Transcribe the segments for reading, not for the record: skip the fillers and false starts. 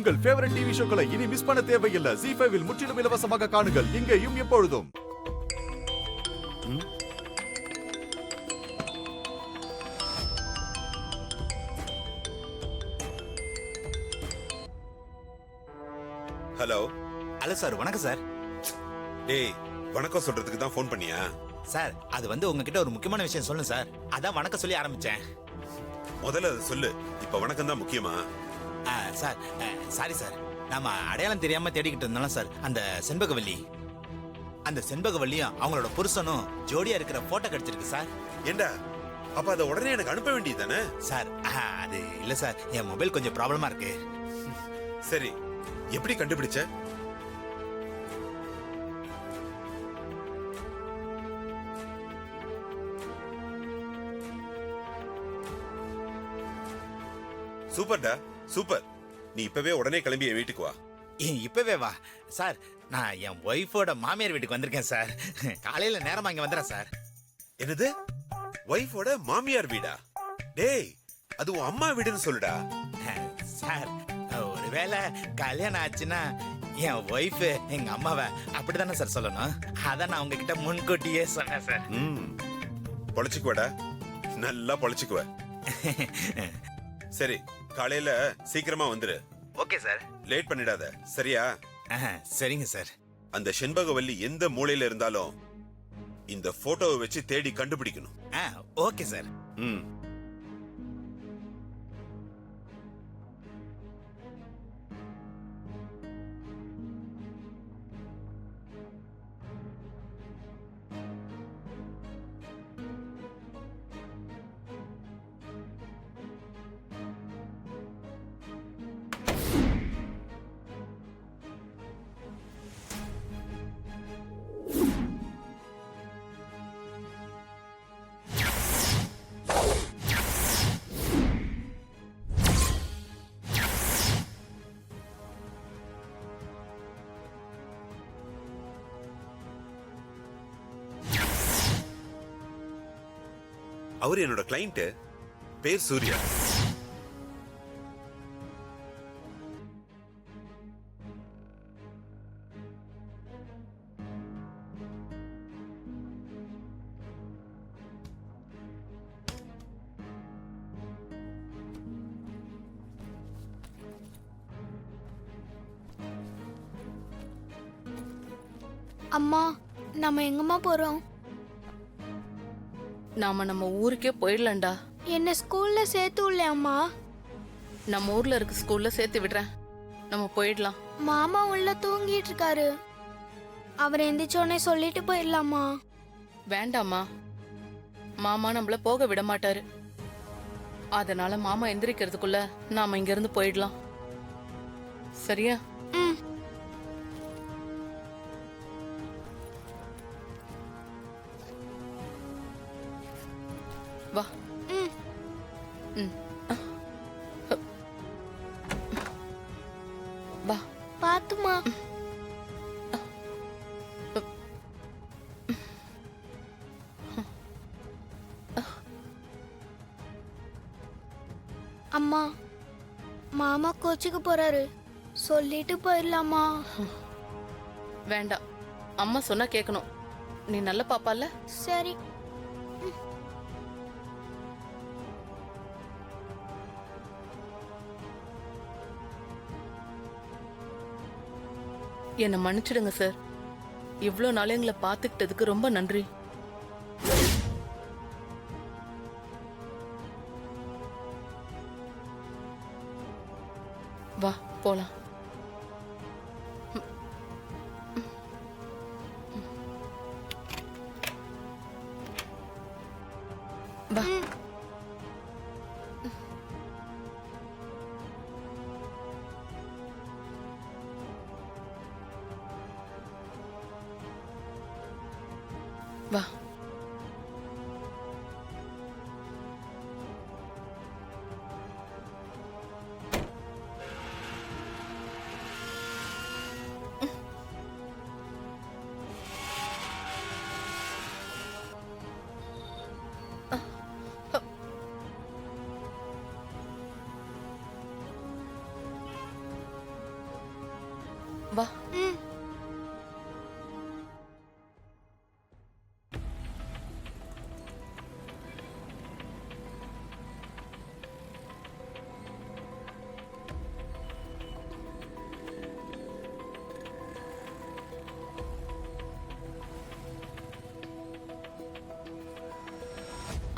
உங்கள் favourite TV ஷோக்களை இனி miss பண்ண தேவையில்லை. ஜீ5 இல் முற்றிலும் இலவசமாக காணுங்கள், இங்கேயும் எப்பொழுதும். ஹலோ. ஹலோ சார், வணக்கம் சார். டேய், வணக்கம் சொல்றதுக்கு தான் ஃபோன் பண்ணியா? சார், அது உங்ககிட்ட ஒரு முக்கியமான விஷயம் சொல்லணும் சார். அதான் வணக்கம் சொல்லி ஆரம்பிச்சேன். முதல்ல அதை சொல்லு. இப்ப வணக்கம் தான் முக்கியமா? Sir, sorry sir. நாம அடையாளம் தெரியாம தேடிக்கிட்டு இருந்தாலும் சார், அந்த செண்பகவல்லியும் அவங்களோட புருஷனும் ஜோடியா இருக்கிற போட்டோ கிடைச்சிருக்கு சார். ஏண்டா, அப்ப அதை உடனே எனக்கு அனுப்ப வேண்டியது தானே? சார், அது இல்ல சார், என் மொபைல் கொஞ்சம் ப்ராப்ளமா இருக்கு. சரி, எப்படி கண்டுபிடிச்ச? சூப்பர்டா, சூப்பர். நீ இப்பவே உடனே கிளம்பி என் வீட்டுக்கு வா. இப்பவே வா சார். நான் என் ஒய்ஃபோட மாமியார் வீட்டுக்கு வந்திருக்கேன் சார். காலையில நேரமா இங்க வந்துடுறேன் சார். என்னது, ஒய்ஃபோட மாமியார் வீடா? டேய், அது உன் அம்மா வீடுன்னு சொல்லுடா. சார், ஒருவேளை கல்யாணம் ஆச்சுன்னா என் ஒய்ஃப் எங்க அம்மாவை அப்படித்தானே சார் சொல்லணும். அதான் நான் உங்ககிட்ட முன்கூட்டியே சொன்னேன் சார். பொழைச்சுக்குவடா, நல்லா பொழைச்சுக்குவ. சரி, காலையில சீக்கிரமா வந்துரு. Okay sir. லேட் பண்ணிடாத, சரியா? சரிங்க சார். அந்த செண்பகவல்லி எந்த மூலையில இருந்தாலும் இந்த போட்டோவை வச்சு தேடி கண்டுபிடிக்கணும். Okay sir. அவர் என்னோட கிளைண்ட், பேர் சூர்யா. அம்மா, நம்ம எங்கம்மா போறோம்? நாம நம்ம ஊருக்கே போயிடலாம்டா. என்ன ஸ்கூல்ல சேர்த்து விடலையாம்மா? நம்ம ஊர்ல இருக்க ஸ்கூல்ல சேர்த்து விடுறேன், நம்ம போயிடலாம். மாமா உள்ள தூங்கிட்டு இருக்காரு, அவர் எந்திரிச்சோடனே சொல்லிட்டு போயிடலாமா? வேண்டாமா, மாமா நம்மள போக விட மாட்டாரு. அதனால மாமா எந்திரிக்கிறதுக்குள்ள நாம இங்க இருந்து போயிடலாம், சரியா? வா. வா. பாத்துமா. அம்மா, மாமா கோச்சுக்கு போறாரு, சொல்லிட்டு போயிடலாமா? வேண்டாம், அம்மா சொன்னா கேட்கணும். நீ நல்ல பாப்பால. சரி. என்னை மன்னிச்சிடுங்க சார். இவ்வளோ நாள் எங்களை பார்த்துக்கிட்டதுக்கு ரொம்ப நன்றி. வா போலாம். வா. வா. வா. ம்.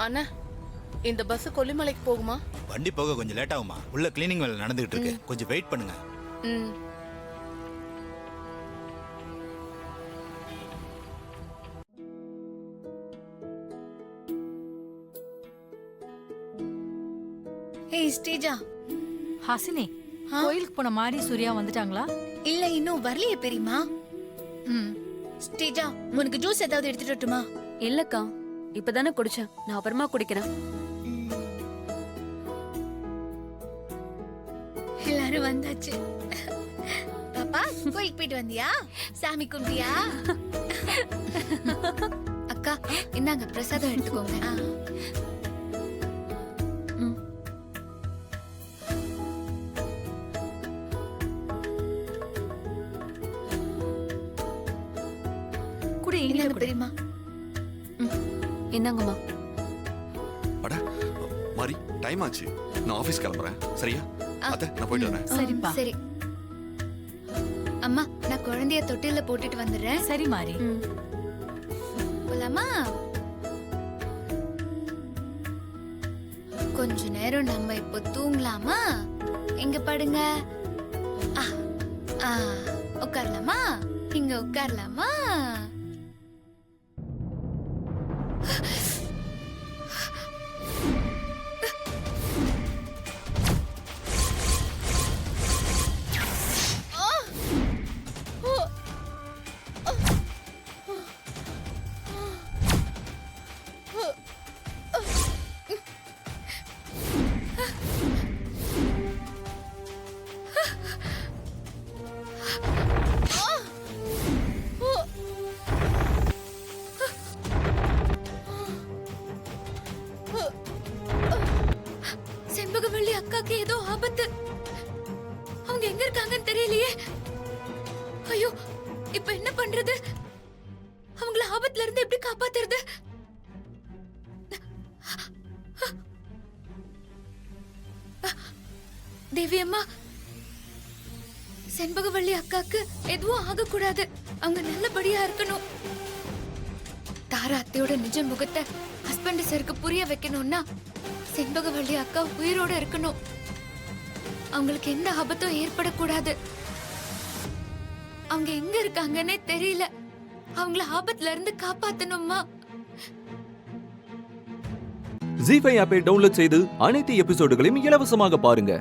அண்ணா, இந்த பஸ் கொல்லிமலைக்கு போகுமா? வண்டி போக கொஞ்சம் லேட் ஆகுமா? உள்ள கிளீனிங் வேலை நடந்துகிட்டு இருக்கு, கொஞ்சம் வெயிட் பண்ணுங்க. ம். ஏய் ஸ்ரீஜா, ஹாசினி, கோயிலுக்கு போன மாதிரி சூர்யா வந்துட்டாங்களா? இல்ல இன்னும் வரலையே பெரியமா. ம். ஸ்ரீஜா, உனக்கு ஜூஸ் ஏதாவது எடுத்துட்டு வரட்டுமா? இல்லக்கா, இப்பதானே குடிச்சேன். நான் அப்புறமா குடிக்கிறேன். எல்லாரும் வந்தாச்சு. பாப்பா, கோயிலுக்கு போயிட்டு வந்தியா? சாமி கும்பிட்டியா? அக்கா, இந்தாங்க பிரசாதம் எடுத்துக்கோங்க. குடி, இந்தாங்க பெரியமா. என்னங்கம்மா? அட மாறி, டைம் ஆச்சு. நான் ஆபீஸ் கிளம்புறேன். சரியா? அத்தை, நான் போயிட்டு வரேன். சரிப்பா. சரி. அம்மா, நான் குழந்தைய தொட்டில போட்டுட்டு வந்துடுறேன். சரி மாறி. போலாமா? கொஞ்ச நேரம் நம்ம இப்போ தூங்கலாமா? எங்க படுங்க. ஆ, ஆ, உட்காரலாமா? இங்க உட்காரலாமா? செண்பகவள்ளி அக்காக்கு ஏதோ ஆபத்து. அவங்க எங்க இருக்காங்கன்னு தெரியலையே. ஐயோ, இப்ப என்ன பண்றது? அவங்கள ஆபத்துல இருந்து எப்படி காப்பாத்துறது? தேவி அம்மா, செண்பகவள்ளி அக்காக்கு எதுவும் ஆகக்கூடாது. அவங்க நல்லபடியா இருக்கணும். தாரா அத்தையோட நிஜ முகத்தை ஹஸ்பண்ட் சருக்கு புரிய வைக்கணும்னா செண்பகவள்ளி அக்கா உயிரோட இருக்கணும். அவங்களுக்கு எந்த ஆபத்தும் ஏற்படக்கூடாது. அவங்க எங்க இருக்காங்கன்னே தெரியல. அவங்கள ஆபத்துல இருந்து காப்பாத்தணுமா? ஜீ5 ஆப்பை டவுன்லோட் செய்து அனைத்து எபிசோடுகளையும் இலவசமாக பாருங்க.